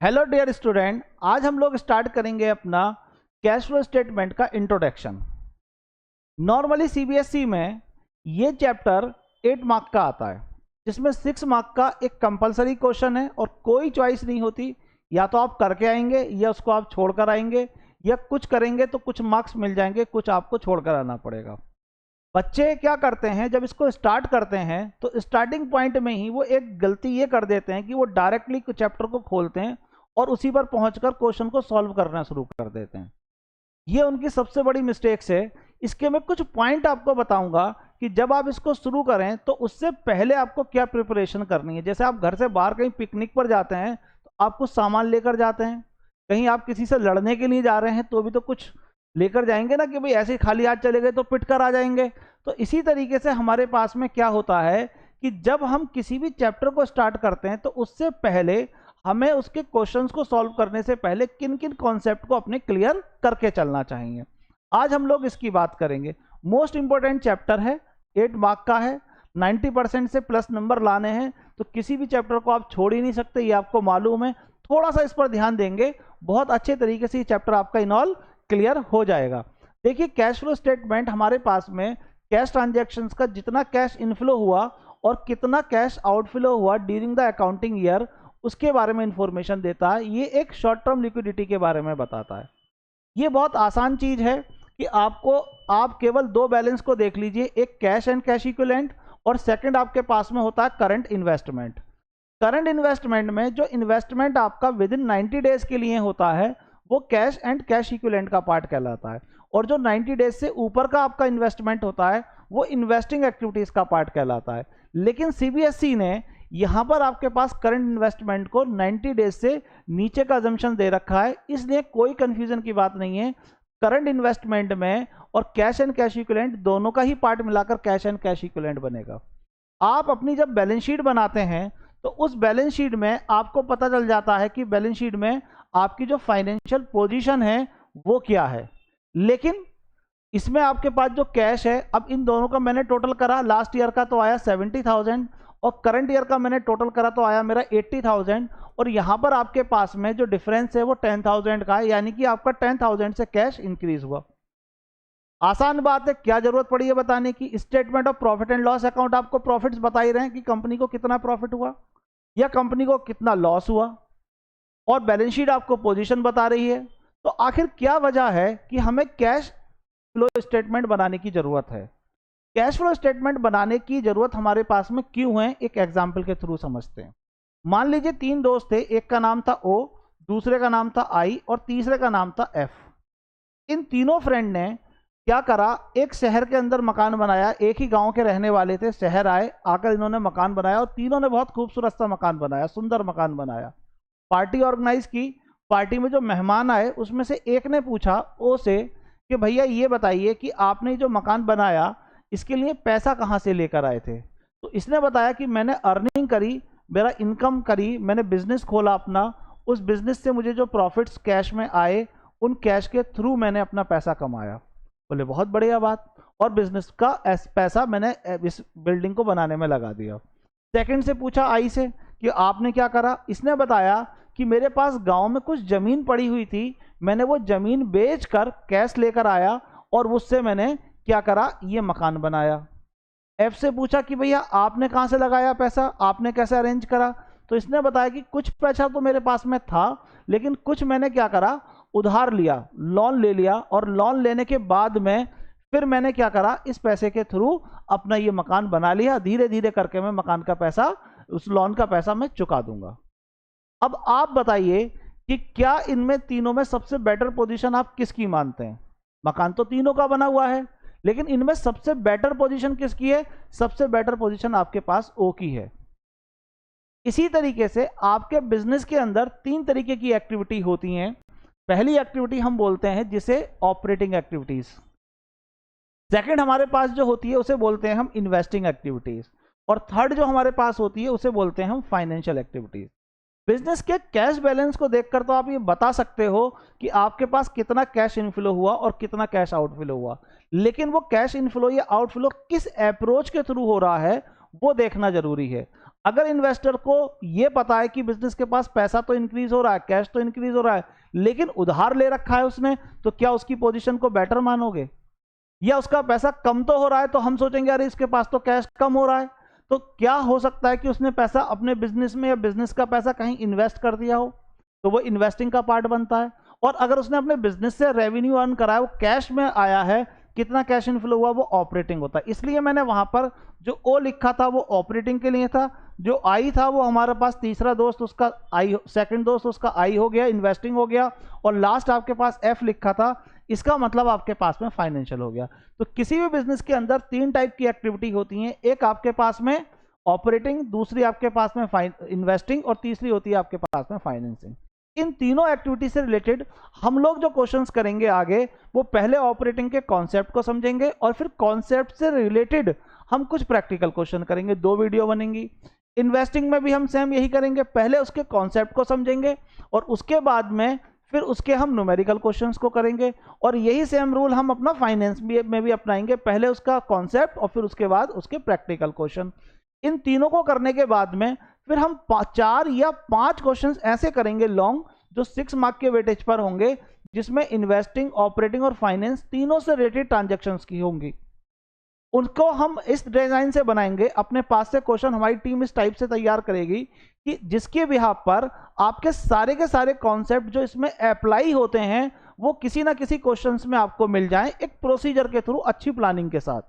Hello dear student, आज हम लोग स्टार्ट करेंगे अपना कैश फ्लो स्टेटमेंट का इंट्रोडक्शन। नॉर्मली सीबीएसई में ये चैप्टर 8 मार्क का आता है, जिसमें 6 मार्क का एक कंपलसरी क्वेश्चन है और कोई चॉइस नहीं होती। या तो आप करके आएंगे या उसको आप छोड़कर आएंगे, या कुछ करेंगे तो कुछ मार्क्स मिल जाएंगे, कुछ आपको छोड़कर आना पड़ेगा। बच्चे क्या करते हैं, जब इसको स्टार्ट करते हैं तो स्टार्टिंग पॉइंट में ही वो एक गलती ये कर देते हैं कि वो डायरेक्टली चैप्टर को खोलते हैं और उसी पर पहुंचकर क्वेश्चन को सॉल्व करना शुरू कर देते हैं। ये उनकी सबसे बड़ी मिस्टेक्स है। इसके मैं कुछ पॉइंट आपको बताऊंगा कि जब आप इसको शुरू करें तो उससे पहले आपको क्या प्रिपरेशन करनी है। जैसे आप घर से बाहर कहीं पिकनिक पर जाते हैं तो आप कुछ सामान लेकर जाते हैं, कहीं आप किसी से लड़ने के लिए जा रहे हैं तो भी तो कुछ लेकर जाएंगे ना, कि भाई ऐसे खाली हाथ चले गए तो पिट कर आ जाएंगे। तो इसी तरीके से हमारे पास में क्या होता है कि जब हम किसी भी चैप्टर को स्टार्ट करते हैं तो उससे पहले हमें उसके क्वेश्चंस को सॉल्व करने से पहले किन किन कॉन्सेप्ट को अपने क्लियर करके चलना चाहिए। आज हम लोग इसकी बात करेंगे। मोस्ट इंपॉर्टेंट चैप्टर है, 8 मार्क का है, 90% से प्लस नंबर लाने हैं, तो किसी भी चैप्टर को आप छोड़ ही नहीं सकते, ये आपको मालूम है। थोड़ा सा इस पर ध्यान देंगे, बहुत अच्छे तरीके से ये चैप्टर आपका इन ऑल क्लियर हो जाएगा। देखिए, कैश फ्लो स्टेटमेंट हमारे पास में कैश ट्रांजैक्शंस का जितना कैश इनफ्लो हुआ और कितना कैश आउटफ्लो हुआ ड्यूरिंग द अकाउंटिंग ईयर, उसके बारे में इंफॉर्मेशन देता है। ये एक शॉर्ट टर्म लिक्विडिटी के बारे में बताता है। ये बहुत आसान चीज है कि आप केवल 2 बैलेंस को देख लीजिए, एक कैश एंड कैश इक्विवेलेंट और सेकंड आपके पास में होता है करंट इन्वेस्टमेंट। करंट इन्वेस्टमेंट में जो इन्वेस्टमेंट आपका विद इन 90 डेज के लिए होता है वो कैश एंड कैश इक्विवेलेंट का पार्ट कहलाता है, और जो 90 डेज से ऊपर का आपका इन्वेस्टमेंट होता है वो इन्वेस्टिंग एक्टिविटीज का पार्ट कहलाता है। लेकिन सीबीएसई ने यहां पर आपके पास करंट इन्वेस्टमेंट को 90 डेज से नीचे का अजम्पशन दे रखा है, इसलिए कोई कंफ्यूजन की बात नहीं है। करंट इन्वेस्टमेंट में और कैश एंड कैश इक्विवेलेंट दोनों का ही पार्ट मिलाकर कैश एंड कैश इक्विवेलेंट बनेगा। आप अपनी जब बैलेंस शीट बनाते हैं तो उस बैलेंस शीट में आपको पता चल जाता है कि बैलेंस शीट में आपकी जो फाइनेंशियल पोजीशन है वो क्या है। लेकिन इसमें आपके पास जो कैश है, अब इन दोनों का मैंने टोटल करा, लास्ट ईयर का तो आया 70,000 और करंट ईयर का मैंने टोटल करा तो आया मेरा 80,000, और यहां पर आपके पास में जो डिफरेंस है वो 10,000 का है, यानी कि आपका 10,000 से कैश इंक्रीज हुआ। आसान बात है, क्या जरूरत पड़ी है बताने की। Statement of profit and loss account आपको प्रॉफिट्स बता ही रहे हैं कि कंपनी को कितना प्रॉफिट हुआ या कंपनी को कितना लॉस हुआ, और बैलेंस शीट आपको पोजीशन बता रही है। तो आखिर क्या वजह है कि हमें कैश फ्लो स्टेटमेंट बनाने की जरूरत है। कैश फ्लो स्टेटमेंट बनाने की जरूरत हमारे पास में क्यों है, एक एग्जांपल के थ्रू समझते हैं। मान लीजिए 3 दोस्त थे, एक का नाम था ओ, दूसरे का नाम था आई और तीसरे का नाम था एफ। इन तीनों फ्रेंड ने क्या करा, एक शहर के अंदर मकान बनाया। एक ही गांव के रहने वाले थे, शहर आए, आकर इन्होंने मकान बनाया और तीनों ने बहुत खूबसूरत सा मकान बनाया, सुंदर मकान बनाया। पार्टी ऑर्गेनाइज की। पार्टी में जो मेहमान आए उसमें से एक ने पूछा ओ से कि भैया ये बताइए कि आपने जो मकान बनाया इसके लिए पैसा कहाँ से लेकर आए थे। तो इसने बताया कि मैंने अर्निंग करी, मेरा इनकम करी, मैंने बिजनेस खोला अपना, उस बिजनेस से मुझे जो प्रॉफिट्स कैश में आए उन कैश के थ्रू मैंने अपना पैसा कमाया। बोले बहुत बढ़िया बात, और बिजनेस का पैसा मैंने इस बिल्डिंग को बनाने में लगा दिया। सेकंड से पूछा आई से कि आपने क्या करा। इसने बताया कि मेरे पास गांव में कुछ जमीन पड़ी हुई थी, मैंने वो जमीन बेचकर कैश लेकर आया और उससे मैंने क्या करा, ये मकान बनाया। एफ से पूछा कि भैया आपने कहां से लगाया पैसा, आपने कैसे अरेंज करा। तो इसने बताया कि कुछ पैसा तो मेरे पास में था, लेकिन कुछ मैंने क्या करा, उधार लिया, लोन ले लिया, और लोन लेने के बाद में फिर मैंने क्या करा, इस पैसे के थ्रू अपना ये मकान बना लिया। धीरे धीरे करके मैं मकान का पैसा, उस लोन का पैसा मैं चुका दूंगा। अब आप बताइए कि क्या इनमें तीनों में सबसे बेटर पोजीशन आप किसकी मानते हैं। मकान तो तीनों का बना हुआ है, लेकिन इनमें सबसे बेटर पोजीशन किसकी है। सबसे बेटर पोजीशन आपके पास ओ की है। इसी तरीके से आपके बिजनेस के अंदर 3 तरीके की एक्टिविटी होती हैं। पहली एक्टिविटी हम बोलते हैं जिसे ऑपरेटिंग एक्टिविटीज। सेकंड हमारे पास जो होती है उसे बोलते हैं हम इन्वेस्टिंग एक्टिविटीज, और थर्ड जो हमारे पास होती है उसे बोलते हैं हम फाइनेंशियल एक्टिविटीज। बिजनेस के कैश बैलेंस को देखकर तो आप ये बता सकते हो कि आपके पास कितना कैश इनफ्लो हुआ और कितना कैश आउटफ्लो हुआ, लेकिन वो कैश इनफ्लो या आउटफ्लो किस अप्रोच के थ्रू हो रहा है वो देखना जरूरी है। अगर इन्वेस्टर को ये पता है कि बिजनेस के पास पैसा तो इंक्रीज हो रहा है, कैश तो इंक्रीज हो रहा है, लेकिन उधार ले रखा है उसने, तो क्या उसकी पोजीशन को बेटर मानोगे? या उसका पैसा कम तो हो रहा है तो हम सोचेंगे अरे इसके पास तो कैश कम हो रहा है, तो क्या हो सकता है कि उसने पैसा अपने बिजनेस में या बिजनेस का पैसा कहीं इन्वेस्ट कर दिया हो, तो वो इन्वेस्टिंग का पार्ट बनता है। और अगर उसने अपने बिजनेस से रेवेन्यू अर्न करा है, वो कैश में आया है, कितना कैश इनफ्लो हुआ, वो ऑपरेटिंग होता है। इसलिए मैंने वहां पर जो ओ लिखा था वो ऑपरेटिंग के लिए था, जो आई था वो हमारे पास तीसरा दोस्त उसका आई, सेकंड दोस्त उसका आई हो गया, इन्वेस्टिंग हो गया, और लास्ट आपके पास एफ लिखा था, इसका मतलब आपके पास में फाइनेंशियल हो गया। तो किसी भी बिजनेस के अंदर तीन टाइप की एक्टिविटी होती है, एक आपके पास में ऑपरेटिंग, दूसरी आपके पास में इन्वेस्टिंग, और तीसरी होती है आपके पास में फाइनेंसिंग। इन तीनों एक्टिविटी से रिलेटेड हम लोग जो क्वेश्चंस करेंगे आगे, वो पहले ऑपरेटिंग के कॉन्सेप्ट को समझेंगे और फिर कॉन्सेप्ट से रिलेटेड हम कुछ प्रैक्टिकल क्वेश्चन करेंगे, 2 वीडियो बनेंगी। इन्वेस्टिंग में भी हम सेम यही करेंगे, पहले उसके कॉन्सेप्ट को समझेंगे और उसके बाद में फिर उसके हम न्यूमेरिकल क्वेश्चंस को करेंगे, और यही सेम रूल हम अपना फाइनेंस में भी अपनाएंगे, पहले उसका कॉन्सेप्ट और फिर उसके बाद उसके प्रैक्टिकल क्वेश्चन। इन तीनों को करने के बाद में फिर हम 4 या 5 क्वेश्चंस ऐसे करेंगे लॉन्ग, जो 6 मार्क के वेटेज पर होंगे, जिसमें इन्वेस्टिंग, ऑपरेटिंग और फाइनेंस तीनों से रिलेटेड ट्रांजैक्शंस की होंगी। उनको हम इस डिजाइन से बनाएंगे, अपने पास से क्वेश्चन हमारी टीम इस टाइप से तैयार करेगी कि जिसके बिहाफ पर आपके सारे कॉन्सेप्ट जो इसमें अप्लाई होते हैं वो किसी ना किसी क्वेश्चंस में आपको मिल जाए, एक प्रोसीजर के थ्रू, अच्छी प्लानिंग के साथ।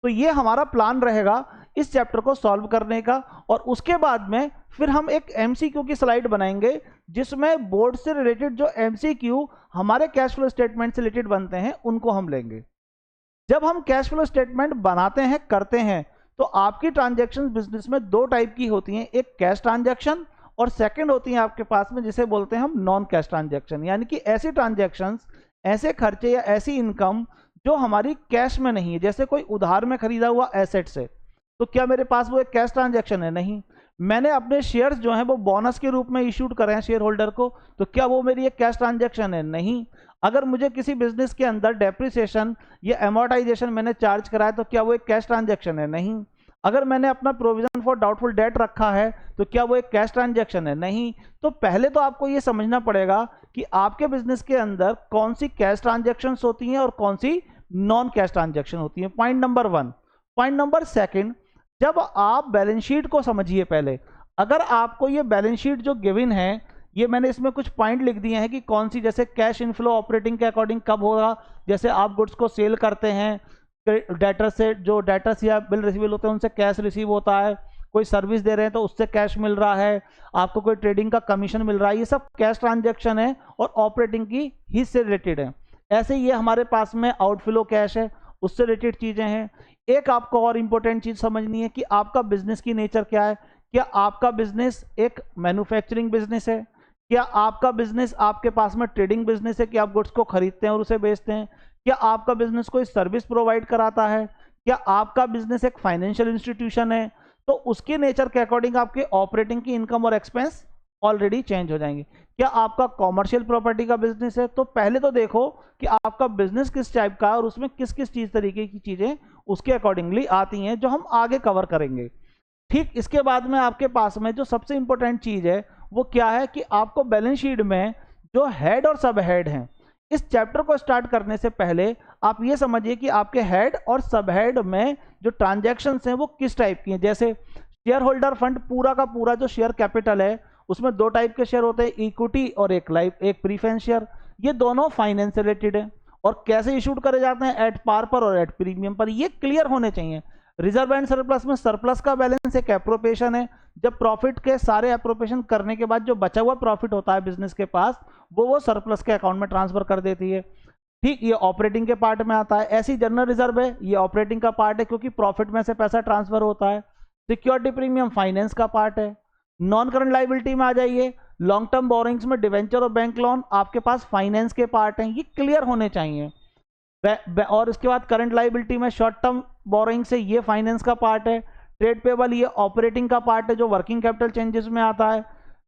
तो ये हमारा प्लान रहेगा इस चैप्टर को सॉल्व करने का। और उसके बाद में फिर हम एक एमसीक्यू की स्लाइड बनाएंगे, जिसमें बोर्ड से रिलेटेड जो एमसीक्यू हमारे कैश फ्लो स्टेटमेंट से रिलेटेड बनते हैं उनको हम लेंगे। जब हम कैश फ्लो स्टेटमेंट बनाते हैं, करते हैं, तो आपकी ट्रांजैक्शन बिजनेस में 2 टाइप की होती हैं, एक कैश ट्रांजैक्शन और सेकंड होती है आपके पास में जिसे बोलते हैं हम नॉन कैश ट्रांजैक्शन, यानी कि ऐसी ट्रांजैक्शंस, ऐसे खर्चे या ऐसी इनकम जो हमारी कैश में नहीं है। जैसे कोई उधार में खरीदा हुआ एसेट से, तो क्या मेरे पास वो एक कैश ट्रांजैक्शन है? नहीं। मैंने अपने शेयर्स जो हैं वो बोनस के रूप में इशूड करे हैं शेयर होल्डर को, तो क्या वो मेरी एक कैश ट्रांजैक्शन है? नहीं। अगर मुझे किसी बिजनेस के अंदर डेप्रिसिएशन या एमोर्टाइजेशन मैंने चार्ज करा है, तो क्या वो एक कैश ट्रांजैक्शन है? नहीं। अगर मैंने अपना प्रोविजन फॉर डाउटफुल डेट रखा है, तो क्या वो एक कैश ट्रांजैक्शन है? नहीं। तो पहले तो आपको ये समझना पड़ेगा कि आपके बिजनेस के अंदर कौन सी कैश ट्रांजैक्शन होती हैं और कौन सी नॉन कैश ट्रांजैक्शन होती हैं। Point number 1। पॉइंट नंबर 2, जब आप बैलेंस शीट को समझिए पहले, अगर आपको ये बैलेंस शीट जो गिवन है, ये मैंने इसमें कुछ पॉइंट लिख दिए हैं कि कौन सी, जैसे कैश इनफ्लो ऑपरेटिंग के अकॉर्डिंग कब होगा, जैसे आप गुड्स को सेल करते हैं, डेटर से जो डेटर्स या बिल रिसीवेबल होते हैं उनसे कैश रिसीव होता है, कोई सर्विस दे रहे हैं तो उससे कैश मिल रहा है, आपको कोई ट्रेडिंग का कमीशन मिल रहा है, ये सब कैश ट्रांजैक्शन है और ऑपरेटिंग की ही से रिलेटेड है। ऐसे ये हमारे पास में आउटफ्लो कैश है, उससे रिलेटेड चीजें हैं। एक आपको और इंपॉर्टेंट चीज समझनी है कि आपका बिजनेस की नेचर क्या है। क्या आपका बिजनेस एक मैन्युफैक्चरिंग बिजनेस है? क्या आपका बिजनेस आपके पास में ट्रेडिंग बिजनेस है कि आप गुड्स को खरीदते हैं और उसे बेचते हैं? क्या आपका बिजनेस कोई सर्विस प्रोवाइड कराता है? क्या आपका बिजनेस एक फाइनेंशियल इंस्टीट्यूशन है? तो उसके नेचर के अकॉर्डिंग आपके ऑपरेटिंग की इनकम और एक्सपेंस ऑलरेडी चेंज हो जाएंगे। क्या आपका कॉमर्शियल प्रॉपर्टी का बिजनेस है? तो पहले तो देखो कि आपका बिजनेस किस टाइप का है और उसमें किस किस चीज तरीके की चीजें उसके अकॉर्डिंगली आती हैं, जो हम आगे कवर करेंगे। ठीक इसके बाद में आपके पास में जो सबसे इंपॉर्टेंट चीज है वो क्या है कि आपको बैलेंस शीट में जो हेड और सब हेड हैं, इस चैप्टर को स्टार्ट करने से पहले आप ये समझिए कि आपके हेड और सब हेड में जो ट्रांजैक्शंस हैं वो किस टाइप की हैं। जैसे शेयर होल्डर फंड, पूरा का पूरा जो शेयर कैपिटल है, उसमें 2 टाइप के शेयर होते हैं, इक्विटी और एक प्रीफरेंस शेयर। ये दोनों फाइनेंस से रिलेटेड है और कैसे इशूड करे जाते हैं, एट पार पर और एट प्रीमियम पर, ये क्लियर होने चाहिए। रिजर्व एंड सरप्लस में सरप्लस का बैलेंस एक एप्रोप्रिएशन है, जब प्रॉफिट के सारे एप्रोप्रिएशन करने के बाद जो बचा हुआ प्रॉफिट होता है बिजनेस के पास, वो सरप्लस के अकाउंट में ट्रांसफर कर देती है। ठीक, ये ऑपरेटिंग के पार्ट में आता है। ऐसी जनरल रिजर्व है, ये ऑपरेटिंग का पार्ट है क्योंकि प्रॉफिट में से पैसा ट्रांसफर होता है। सिक्योरिटी प्रीमियम फाइनेंस का पार्ट है। नॉन करंट लाइबिलिटी में आ जाइए, लॉन्ग टर्म बोरिंग्स में डिवेंचर और बैंक लोन आपके पास फाइनेंस के पार्ट हैं, ये क्लियर होने चाहिए। और इसके बाद करंट लाइबिलिटी में शॉर्ट टर्म बोरिंग से ये फाइनेंस का पार्ट है। ट्रेड पेबल ये ऑपरेटिंग का पार्ट है जो वर्किंग कैपिटल चेंजेस में आता है।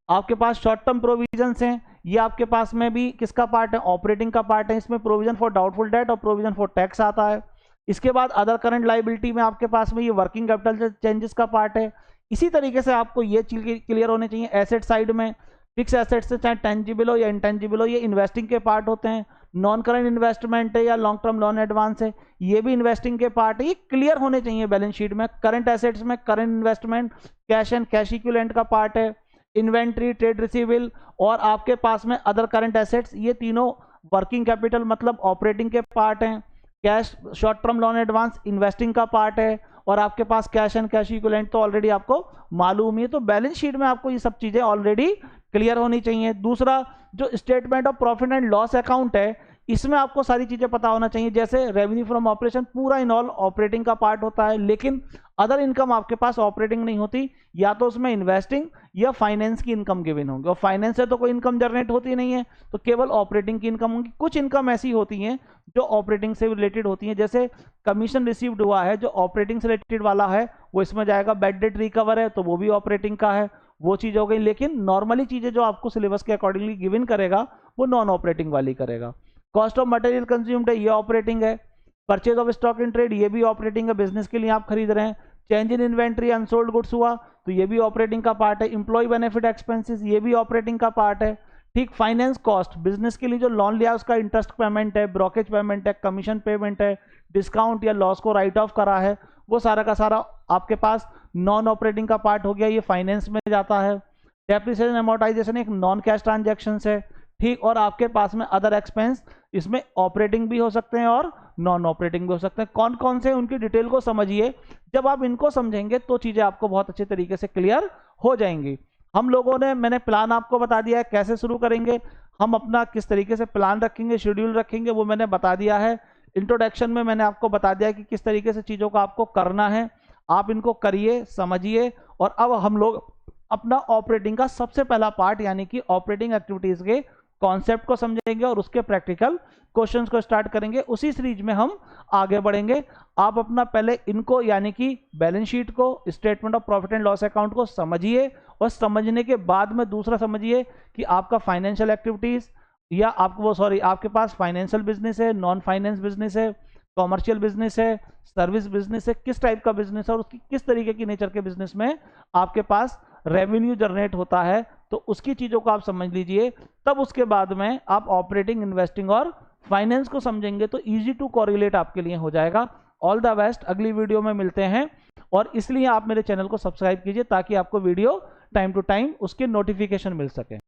आपके पास शॉर्ट टर्म प्रोविजंस हैं, ये आपके पास में भी किसका पार्ट है, ऑपरेटिंग का पार्ट है। इसमें प्रोविजन फॉर डाउटफुल डेट और प्रोविजन फॉर टैक्स आता है। इसके बाद अदर करंट लाइबिलिटी में आपके पास में ये वर्किंग कैपिटल चेंजेस का पार्ट है। इसी तरीके से आपको ये चीज क्लियर होने चाहिए। एसेट साइड में फिक्स एसेट्स से चाहे टेंजिबल हो या इंटेंजिबल हो, ये इन्वेस्टिंग के पार्ट होते हैं। नॉन करंट इन्वेस्टमेंट है या लॉन्ग टर्म लोन एडवांस है, ये भी इन्वेस्टिंग के पार्ट है। ये क्लियर होने चाहिए बैलेंस शीट में। करंट एसेट्स में current investment, cash and cash equivalent का पार्ट है, इन्वेंट्री, ट्रेड रिसीवेबल और आपके पास में अदर करंट एसेट्स, ये तीनों वर्किंग कैपिटल मतलब ऑपरेटिंग के पार्ट हैं। Cash, short term loan advance investing का पार्ट है और आपके पास कैश एंड कैश इक्विवेलेंट तो ऑलरेडी आपको मालूम है। तो बैलेंस शीट में आपको ये सब चीजें ऑलरेडी क्लियर होनी चाहिए। दूसरा जो statement of profit and loss account है, इसमें आपको सारी चीजें पता होना चाहिए। जैसे रेवेन्यू फ्रॉम ऑपरेशन पूरा इन ऑल ऑपरेटिंग का पार्ट होता है, लेकिन अदर इनकम आपके पास ऑपरेटिंग नहीं होती, या तो उसमें इन्वेस्टिंग या फाइनेंस की इनकम गिवन होंगी, और फाइनेंस से तो कोई इनकम जनरेट होती नहीं है, तो केवल ऑपरेटिंग की इनकम होगी। कुछ इनकम ऐसी होती हैं जो ऑपरेटिंग से रिलेटेड होती हैं, जैसे कमीशन रिसीव्ड हुआ है जो ऑपरेटिंग से रिलेटेड वाला है वो इसमें जाएगा। बैड डेट रिकवर है तो वो भी ऑपरेटिंग का है, वो चीज हो गई। लेकिन नॉर्मली चीजें जो आपको सिलेबस के अकॉर्डिंगली गिवन करेगा वो नॉन ऑपरेटिंग वाली करेगा। कॉस्ट ऑफ मटेरियल कंज्यूम्ड है, ये ऑपरेटिंग है। Purchase of stock in trade, ये भी ऑपरेटिंग है, बिजनेस के लिए आप खरीद रहे हैं। Change in inventory, unsold goods हुआ तो ये भी ऑपरेटिंग का पार्ट है। इंप्लॉय बेनिफिट एक्सपेंसेस, ये भी ऑपरेटिंग का पार्ट है। ठीक, फाइनेंस कॉस्ट, बिजनेस के लिए जो लोन लिया उसका इंटरेस्ट पेमेंट है, ब्रोकेज पेमेंट है, कमीशन पेमेंट है, डिस्काउंट या लॉस को राइट ऑफ करा है, वो सारा का सारा आपके पास नॉन ऑपरेटिंग का पार्ट हो गया, ये फाइनेंस में जाता है। डेप्रिसिएशन अमोर्टाइजेशन एक नॉन कैश ट्रांजैक्शन है। ठीक, और आपके पास में अदर एक्सपेंस, इसमें ऑपरेटिंग भी हो सकते हैं और नॉन ऑपरेटिंग भी हो सकते हैं। कौन कौन से उनकी डिटेल को समझिए, जब आप इनको समझेंगे तो चीजें आपको बहुत अच्छे तरीके से क्लियर हो जाएंगी। हम लोगों ने, मैंने प्लान आपको बता दिया है कैसे शुरू करेंगे, हम अपना किस तरीके से प्लान रखेंगे, शेड्यूल रखेंगे, वो मैंने बता दिया है। इंट्रोडक्शन में मैंने आपको बता दिया कि किस तरीके से चीजों को आपको करना है, आप इनको करिए, समझिए। और अब हम लोग अपना ऑपरेटिंग का सबसे पहला पार्ट यानी कि ऑपरेटिंग एक्टिविटीज के कॉन्सेप्ट को समझेंगे और उसके प्रैक्टिकल क्वेश्चंस को स्टार्ट करेंगे। उसी सीरीज में हम आगे बढ़ेंगे। आप अपना पहले इनको यानी कि बैलेंस शीट को, statement of profit and loss account को समझिए, और समझने के बाद में दूसरा समझिए कि आपका फाइनेंशियल एक्टिविटीज या आपके पास फाइनेंशियल बिजनेस है, नॉन फाइनेंस बिजनेस है, कॉमर्शियल बिजनेस है, सर्विस बिजनेस है, किस टाइप का बिजनेस है और उसकी किस तरीके की नेचर के बिजनेस में आपके पास रेवेन्यू जनरेट होता है, तो उसकी चीजों को आप समझ लीजिए। तब उसके बाद में आप ऑपरेटिंग, इन्वेस्टिंग और फाइनेंस को समझेंगे तो इजी टू कोरिलेट आपके लिए हो जाएगा। ऑल द बेस्ट, अगली वीडियो में मिलते हैं। और इसलिए आप मेरे चैनल को सब्सक्राइब कीजिए ताकि आपको वीडियो टाइम टू टाइम उसके नोटिफिकेशन मिल सके।